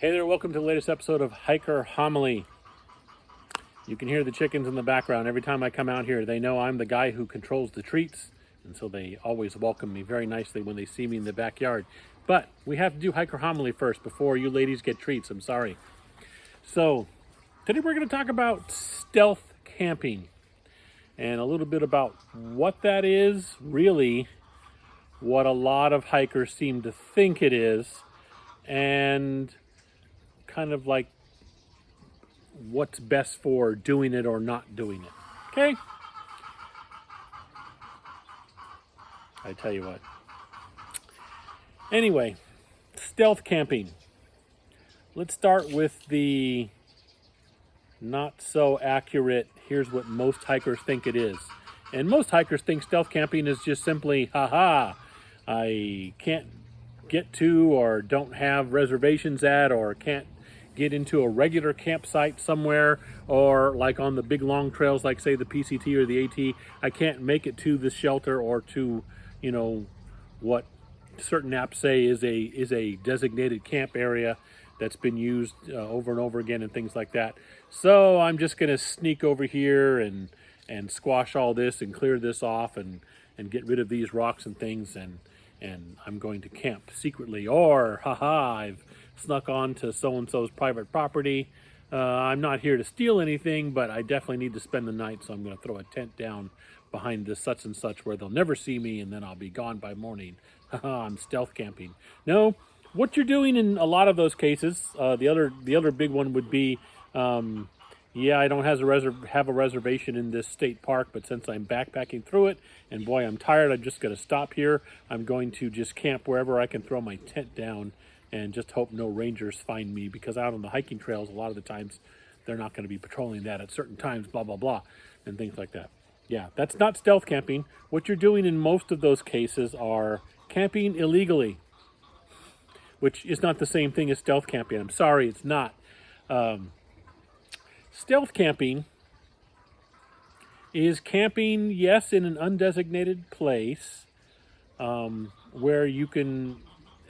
Hey there, welcome to the latest episode of Hiker Homily. You can hear the chickens in the background. Every time I come out here, they know I'm the guy who controls the treats, and so they always welcome me very nicely when they see me in the backyard. But we have to do Hiker Homily first before you ladies get treats. I'm sorry. So, today we're going to talk about stealth camping and a little bit about what that is, really, what a lot of hikers seem to think it is, and kind of like what's best for doing it or not doing it. Okay? I tell you what. Anyway, stealth camping. Let's start with the not so accurate, here's what most hikers think it is. And most hikers think stealth camping is just simply, haha, I can't get to or don't have reservations at or can't get into a regular campsite somewhere, or like on the big long trails like say the PCT or the AT, I can't make it to the shelter or to, what certain apps say is a designated camp area that's been used over and over again and things like that. So I'm just going to sneak over here and squash all this and clear this off and get rid of these rocks and things, and I'm going to camp secretly, or haha, I've snuck on to so-and-so's private property. I'm not here to steal anything, but I definitely need to spend the night, so I'm going to throw a tent down behind this such and such where they'll never see me, and then I'll be gone by morning. Haha, I'm stealth camping. No, what you're doing in a lot of those cases, the other big one would be, yeah, I don't have a reservation in this state park, but since I'm backpacking through it, and boy, I'm tired, I'm just going to stop here. I'm going to just camp wherever I can throw my tent down and just hope no rangers find me, because out on the hiking trails, a lot of the times, they're not going to be patrolling that at certain times, blah, blah, blah, and things like that. Yeah, that's not stealth camping. What you're doing in most of those cases are camping illegally, which is not the same thing as stealth camping. I'm sorry, it's not. Stealth camping is camping, yes, in an undesignated place, where you can,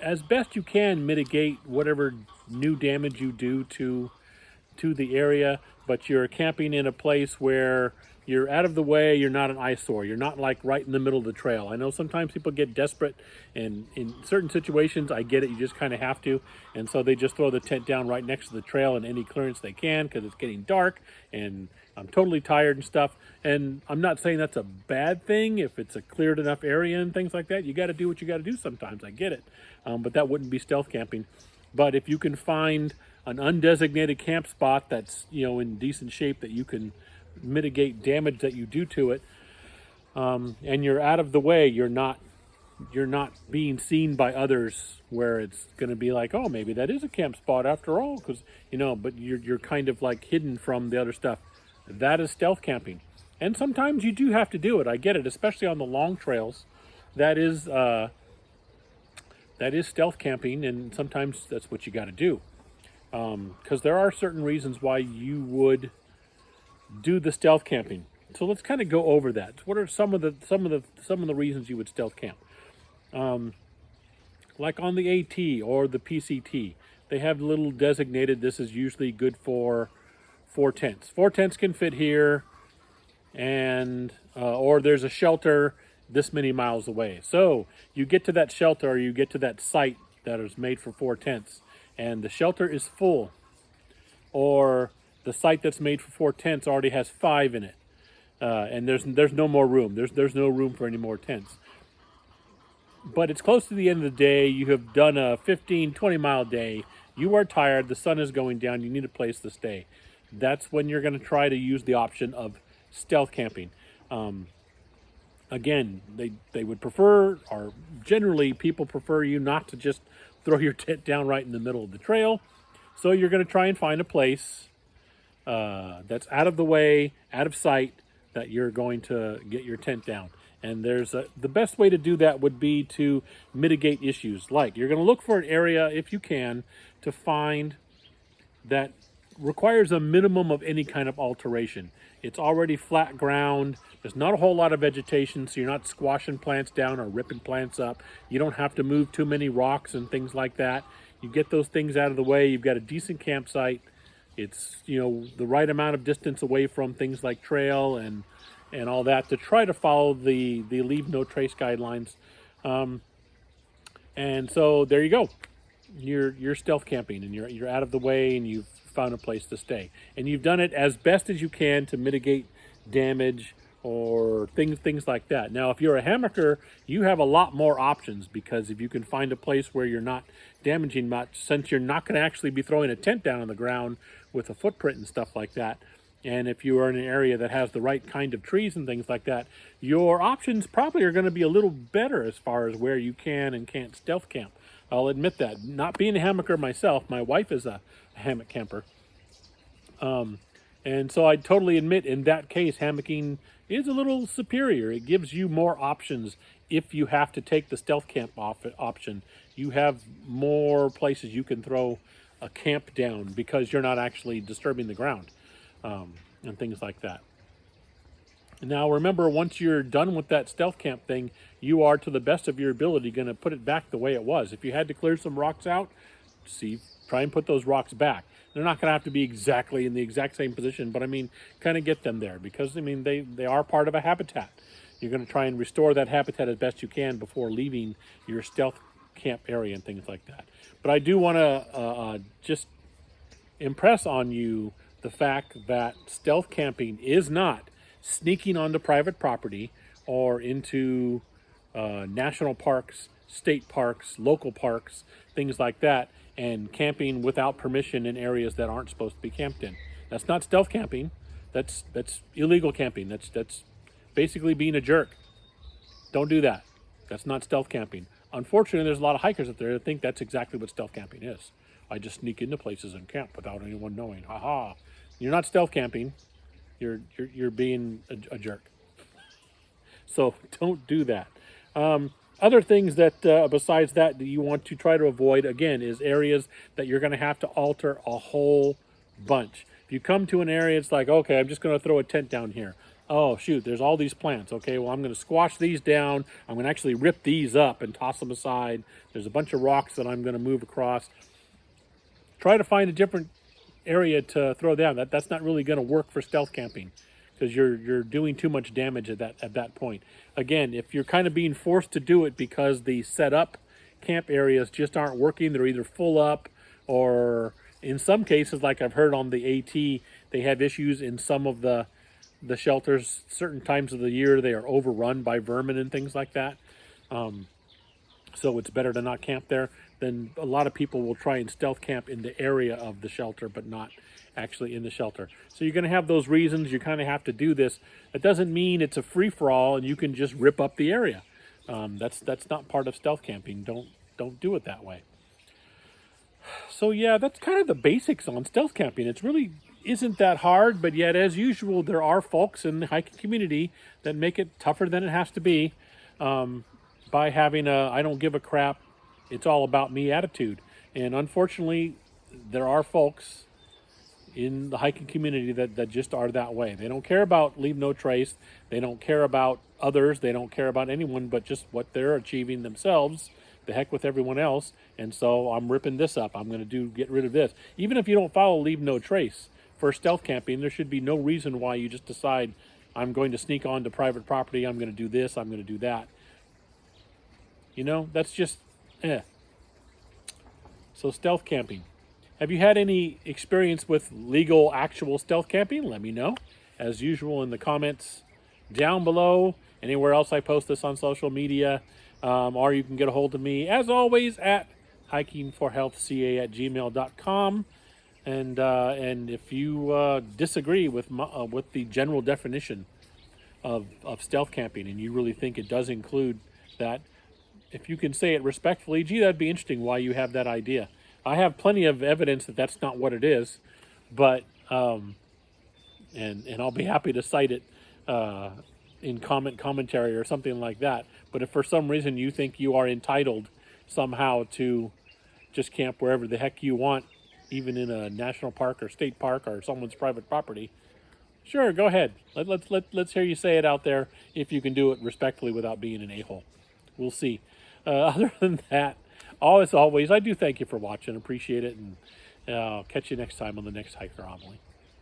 as best you can, mitigate whatever new damage you do to the area, but you're camping in a place where you're out of the way, you're not an eyesore, you're not like right in the middle of the trail. I know sometimes people get desperate, and in certain situations, I get it, you just kind of have to, and so they just throw the tent down right next to the trail in any clearance they can because it's getting dark, and I'm totally tired and stuff. And I'm not saying that's a bad thing if it's a cleared enough area and things like that. You got to do what you got to do sometimes, I get it, but that wouldn't be stealth camping. But if you can find an undesignated camp spot that's in decent shape that you can mitigate damage that you do to it, and you're out of the way, you're not being seen by others where it's going to be like, oh, maybe that is a camp spot after all, because but you're kind of like hidden from the other stuff. That is stealth camping, and sometimes you do have to do it. I get it, especially on the long trails. That is stealth camping, and sometimes that's what you got to do, because there are certain reasons why you would do the stealth camping. So let's kind of go over that. What are some of the reasons you would stealth camp? Like on the AT or the PCT, they have little designated. This is usually good for 4 tents. 4 tents can fit here, and or there's a shelter this many miles away. So you get to that shelter, or you get to that site that is made for 4 tents, and the shelter is full, or the site that's made for 4 tents already has 5 in it, and there's no more room. There's no room for any more tents. But it's close to the end of the day. You have done a 15-20 mile day. You are tired. The sun is going down. You need a place to stay. That's when you're going to try to use the option of stealth camping. Again, they would prefer, or generally people prefer you not to just throw your tent down right in the middle of the trail. So you're going to try and find a place that's out of the way, out of sight, that you're going to get your tent down. And the best way to do that would be to mitigate issues. Like, you're going to look for an area, if you can, to find that requires a minimum of any kind of alteration. It's already flat ground. There's not a whole lot of vegetation, so you're not squashing plants down or ripping plants up. You don't have to move too many rocks and things like that. You get those things out of the way. You've got a decent campsite. It's, you know, the right amount of distance away from things like trail and all that to try to follow the leave no trace guidelines. And so there you go. You're stealth camping, and you're out of the way, and you've found a place to stay, and you've done it as best as you can to mitigate damage or things like that. Now, if you're a hammocker, you have a lot more options, because if you can find a place where you're not damaging much, since you're not going to actually be throwing a tent down on the ground with a footprint and stuff like that, and if you are in an area that has the right kind of trees and things like that, your options probably are going to be a little better as far as where you can and can't stealth camp. I'll admit that. Not being a hammocker myself, my wife is a hammock camper. And so I totally admit, in that case, hammocking is a little superior. It gives you more options. If you have to take the stealth camp option, you have more places you can throw a camp down, because you're not actually disturbing the ground, and things like that. Now, remember, once you're done with that stealth camp thing, you are, to the best of your ability, going to put it back the way it was. If you had to clear some rocks out, try and put those rocks back. They're not going to have to be exactly in the exact same position, but I mean, kind of get them there, because I mean, they are part of a habitat. You're going to try and restore that habitat as best you can before leaving your stealth camp area and things like that. But I do want to just impress on you the fact that stealth camping is not sneaking onto private property or into national parks, state parks, local parks, things like that, and camping without permission in areas that aren't supposed to be camped in. That's not stealth camping. That's illegal camping. That's basically being a jerk. Don't do that. That's not stealth camping. Unfortunately, there's a lot of hikers out there that think that's exactly what stealth camping is. I just sneak into places and camp without anyone knowing. Ha ha. You're not stealth camping. You're being a jerk. So don't do that. Other things that besides that you want to try to avoid, again, is areas that you're going to have to alter a whole bunch. If you come to an area, it's like, okay, I'm just going to throw a tent down here. Oh, shoot, there's all these plants. Okay, well, I'm going to squash these down. I'm going to actually rip these up and toss them aside. There's a bunch of rocks that I'm going to move across. Try to find a different area to throw down. That's not really going to work for stealth camping, because you're doing too much damage at that point. Again, if you're kind of being forced to do it because the set up camp areas just aren't working, they're either full up, or in some cases, like I've heard on the AT, they have issues in some of the shelters. Certain times of the year they are overrun by vermin and things like that. So it's better to not camp there. Then a lot of people will try and stealth camp in the area of the shelter, but not actually in the shelter. So you're going to have those reasons. You kind of have to do this. That doesn't mean it's a free-for-all and you can just rip up the area. That's not part of stealth camping. Don't do it that way. So yeah, that's kind of the basics on stealth camping. It's really isn't that hard, but yet, as usual, there are folks in the hiking community that make it tougher than it has to be, by having a I don't give a crap, it's all about me attitude. And unfortunately, there are folks in the hiking community that just are that way. They don't care about leave no trace. They don't care about others. They don't care about anyone but just what they're achieving themselves. The heck with everyone else. And so I'm ripping this up. I'm going to get rid of this. Even if you don't follow leave no trace for stealth camping, there should be no reason why you just decide, I'm going to sneak onto private property. I'm going to do this. I'm going to do that. You know, that's just, So stealth camping. Have you had any experience with legal, actual stealth camping? Let me know. As usual, in the comments down below. Anywhere else I post this on social media. Or you can get a hold of me, as always, at hikingforhealthca@gmail.com. And if you disagree with the general definition of stealth camping, and you really think it does include that, if you can say it respectfully, gee, that'd be interesting why you have that idea. I have plenty of evidence that that's not what it is, but and I'll be happy to cite it in commentary or something like that. But if for some reason you think you are entitled somehow to just camp wherever the heck you want, even in a national park or state park or someone's private property, sure, go ahead. Let's hear you say it out there, if you can do it respectfully without being an a-hole. We'll see. Other than that, As always, I do thank you for watching. Appreciate it. And catch you next time on the next Hiker Homily.